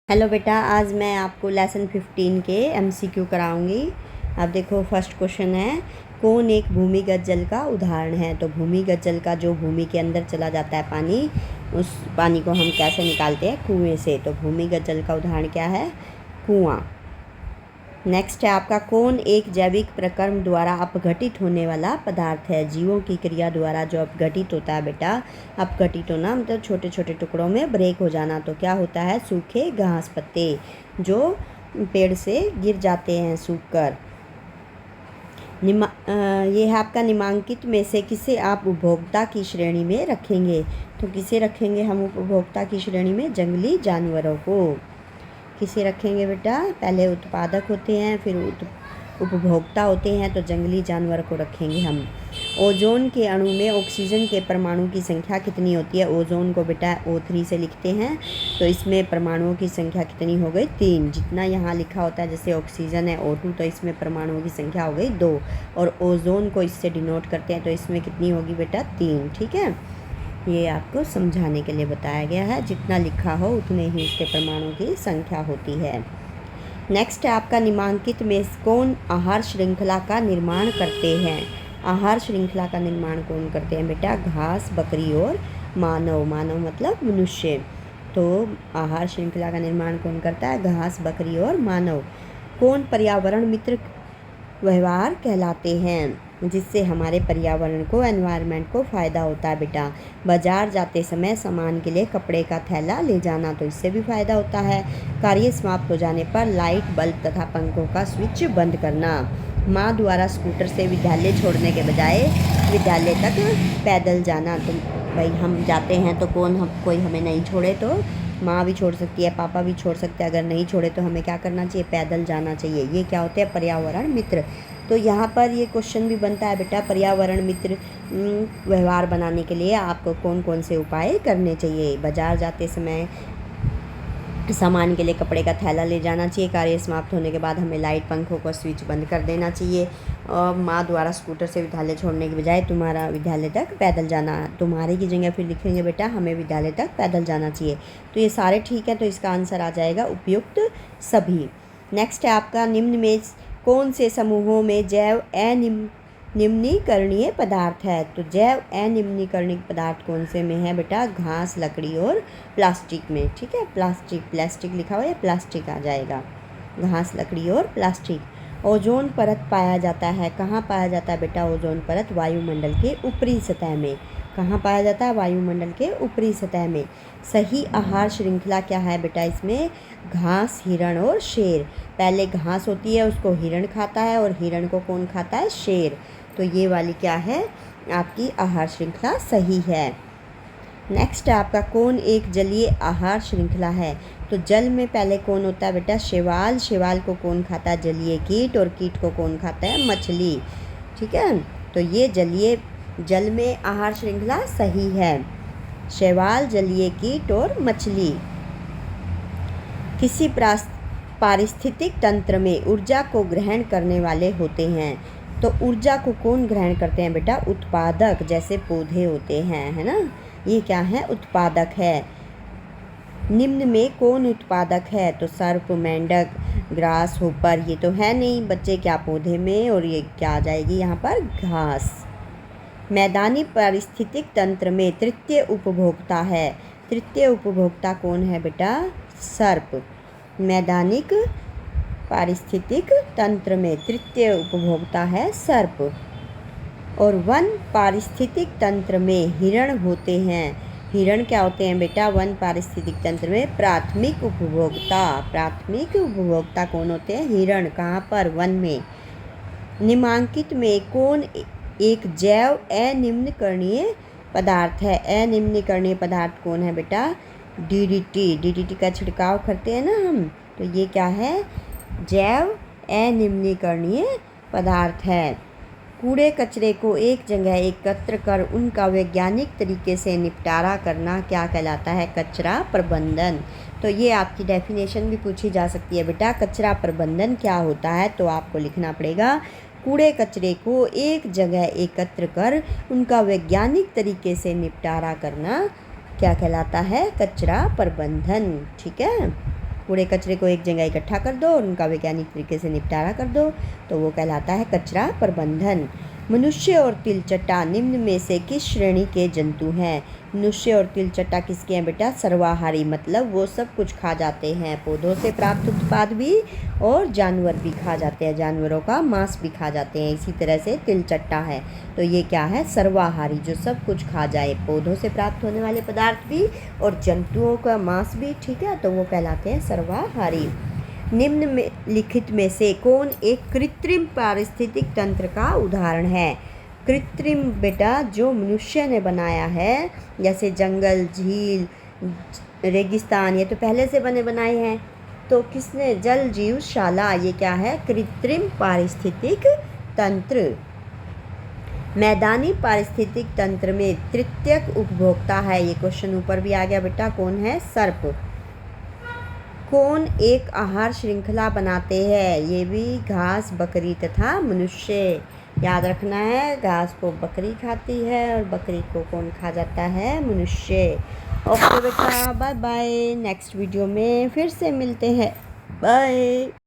Hello बेटा, आज मैं आपको लेसन 15 के एमसीक्यू कराऊंगी। अब देखो, फर्स्ट क्वेश्चन है, कौन एक भूमिगत जल का उदाहरण है। तो भूमिगत जल का जो भूमि के अंदर चला जाता है पानी, उस पानी को हम कैसे निकालते हैं? कुएं से। तो भूमिगत जल का उदाहरण क्या है? कुआं। नेक्स्ट है आपका, कौन एक जैविक प्रक्रम द्वारा अपघटित होने वाला पदार्थ है। जीवों की क्रिया द्वारा जो अपघटित होता है बेटा, अपघटित होना मतलब छोटे छोटे टुकड़ों में ब्रेक हो जाना। तो क्या होता है? सूखे घास पत्ते जो पेड़ से गिर जाते हैं सूख कर। ये है आपका, निम्नलिखित में से किसे आप उपभोक्ता की श्रेणी में रखेंगे। तो किसे रखेंगे हम उपभोक्ता की श्रेणी में? जंगली जानवरों को। किसे रखेंगे बेटा? पहले उत्पादक होते हैं, फिर उपभोक्ता होते हैं, तो जंगली जानवर को रखेंगे हम। ओजोन के अणु में ऑक्सीजन के परमाणु की संख्या कितनी होती है? ओजोन को बेटा O3 से लिखते हैं, तो इसमें परमाणुओं की संख्या कितनी हो गई? 3। जितना यहाँ लिखा होता है, जैसे ऑक्सीजन है O2, तो इसमें परमाणुओं की संख्या हो गई 2, और ओजोन को इससे डिनोट करते हैं, तो इसमें कितनी होगी बेटा? 3। ठीक है, ये आपको समझाने के लिए बताया गया है। जितना लिखा हो उतने ही इसके परमाणुओं की संख्या होती है। नेक्स्ट है आपका, निम्नलिखित में कौन आहार श्रृंखला का निर्माण करते हैं। आहार श्रृंखला का निर्माण कौन करते हैं बेटा? घास, बकरी और मानव। मानव मतलब मनुष्य। तो आहार श्रृंखला का निर्माण कौन करता है? घास, बकरी और मानव। कौन पर्यावरण मित्र व्यवहार कहलाते हैं, जिससे हमारे पर्यावरण को, एनवायरनमेंट को फ़ायदा होता है बेटा। बाजार जाते समय सामान के लिए कपड़े का थैला ले जाना, तो इससे भी फ़ायदा होता है। कार्य समाप्त हो जाने पर लाइट, बल्ब तथा पंखों का स्विच बंद करना। माँ द्वारा स्कूटर से विद्यालय छोड़ने के बजाय विद्यालय तक पैदल जाना। तो भाई हम जाते हैं तो कोई हमें नहीं छोड़े तो माँ भी छोड़ सकती है, पापा भी छोड़ सकते हैं। अगर नहीं छोड़े तो हमें क्या करना चाहिए? पैदल जाना चाहिए। ये क्या होते हैं? पर्यावरण मित्र। तो यहाँ पर ये क्वेश्चन भी बनता है बेटा, पर्यावरण मित्र व्यवहार बनाने के लिए आपको कौन कौन से उपाय करने चाहिए। बाजार जाते समय सामान के लिए कपड़े का थैला ले जाना चाहिए। कार्य समाप्त होने के बाद हमें लाइट, पंखों को स्विच बंद कर देना चाहिए। और माँ द्वारा स्कूटर से विद्यालय छोड़ने के बजाय तुम्हारा विद्यालय तक पैदल जाना। तुम्हारे की जगह फिर लिखेंगे बेटा, हमें विद्यालय तक पैदल जाना चाहिए। तो ये सारे ठीक है, तो इसका आंसर आ जाएगा उपयुक्त सभी। नेक्स्ट है आपका, निम्न में कौन से समूहों में जैव अनिम्नीकरणीय पदार्थ है। तो जैव अनिम्नीकरणीय पदार्थ कौन से में है बेटा? घास, लकड़ी और प्लास्टिक में। ठीक है, प्लास्टिक लिखा हुआ है, प्लास्टिक आ जाएगा। घास, लकड़ी और प्लास्टिक। ओजोन परत पाया जाता है, कहाँ पाया जाता है बेटा? ओजोन परत वायुमंडल के ऊपरी सतह में। कहाँ पाया जाता है? वायुमंडल के ऊपरी सतह में। सही आहार श्रृंखला क्या है बेटा इसमें? घास, हिरण और शेर। पहले घास होती है, उसको हिरण खाता है, और हिरण को कौन खाता है? शेर। तो ये वाली क्या है? आपकी आहार श्रृंखला सही है। नेक्स्ट आपका, कौन एक जलीय आहार श्रृंखला है। तो जल में पहले कौन होता है बेटा? शैवाल। शैवाल को कौन खाता है? जलीय कीट। और कीट को कौन खाता है? मछली। ठीक है, तो ये जल में आहार श्रृंखला सही है। शैवाल, जलीय कीट और मछली। किसी पारिस्थितिक तंत्र में ऊर्जा को ग्रहण करने वाले होते हैं। तो ऊर्जा को कौन ग्रहण करते हैं बेटा? उत्पादक, जैसे पौधे होते हैं, है ना। ये क्या है? उत्पादक है। निम्न में कौन उत्पादक है? तो सर्प, मेंढक, ग्रास होपर। ये तो है नहीं बच्चे, क्या पौधे में, और ये क्या आ जाएगी यहाँ पर? घास। मैदानी पारिस्थितिक तंत्र में तृतीय उपभोक्ता है। तृतीय उपभोक्ता कौन है बेटा? सर्प। मैदानिक पारिस्थितिक तंत्र में तृतीय उपभोक्ता है सर्प। और वन पारिस्थितिक तंत्र में हिरण होते हैं। हिरण क्या होते हैं बेटा? वन पारिस्थितिक तंत्र में प्राथमिक उपभोक्ता। प्राथमिक उपभोक्ता कौन होते हैं? हिरण। कहाँ पर? वन में। निम्नलिखित में कौन एक जैव अनिम्नीकरणीय पदार्थ है। अनिम्नीकरणीय पदार्थ कौन है बेटा? DDT। DDT का छिड़काव करते हैं ना हम, तो ये क्या है? जैव अनिम्नीकरणीय पदार्थ है। कूड़े कचरे को एक जगह एकत्र कर उनका वैज्ञानिक तरीके से निपटारा करना क्या कहलाता है? कचरा प्रबंधन। तो ये आपकी डेफिनेशन भी पूछी जा सकती है बेटा, कचरा प्रबंधन क्या होता है? तो आपको लिखना पड़ेगा, कूड़े कचरे को एक जगह एकत्र कर उनका वैज्ञानिक तरीके से निपटारा करना क्या कहलाता है? कचरा प्रबंधन। ठीक है। कूड़े कचरे को एक जगह इकट्ठा कर दो और उनका वैज्ञानिक तरीके से निपटारा कर दो, तो वो कहलाता है कचरा प्रबंधन। मनुष्य और तिलचट्टा निम्न में से किस श्रेणी के जंतु हैं? मनुष्य और तिलचट्टा किसके हैं बेटा? सर्वाहारी, मतलब वो सब कुछ खा जाते हैं, पौधों से प्राप्त उत्पाद भी और जानवर भी खा जाते हैं, जानवरों का मांस भी खा जाते हैं। इसी तरह से तिलचट्टा है, तो ये क्या है? सर्वाहारी, जो सब कुछ खा जाए, पौधों से प्राप्त होने वाले पदार्थ भी और जंतुओं का मांस भी, ठीक है, तो वो कहलाते हैं सर्वाहारी। निम्न में लिखित में से कौन एक कृत्रिम पारिस्थितिक तंत्र का उदाहरण है? कृत्रिम बेटा जो मनुष्य ने बनाया है, जैसे जंगल, झील, रेगिस्तान, ये तो पहले से बने बनाए हैं। तो किसने? जल जीवशाला, ये क्या है? कृत्रिम पारिस्थितिक तंत्र। मैदानी पारिस्थितिक तंत्र में तृतीयक उपभोक्ता है, ये क्वेश्चन ऊपर भी आ गया बेटा, कौन है? सर्प। कौन एक आहार श्रृंखला बनाते हैं? ये भी घास, बकरी तथा मनुष्य। याद रखना है, घास को बकरी खाती है और बकरी को कौन खा जाता है? मनुष्य। ओके बेटा, बाय बाय, नेक्स्ट वीडियो में फिर से मिलते हैं, बाय।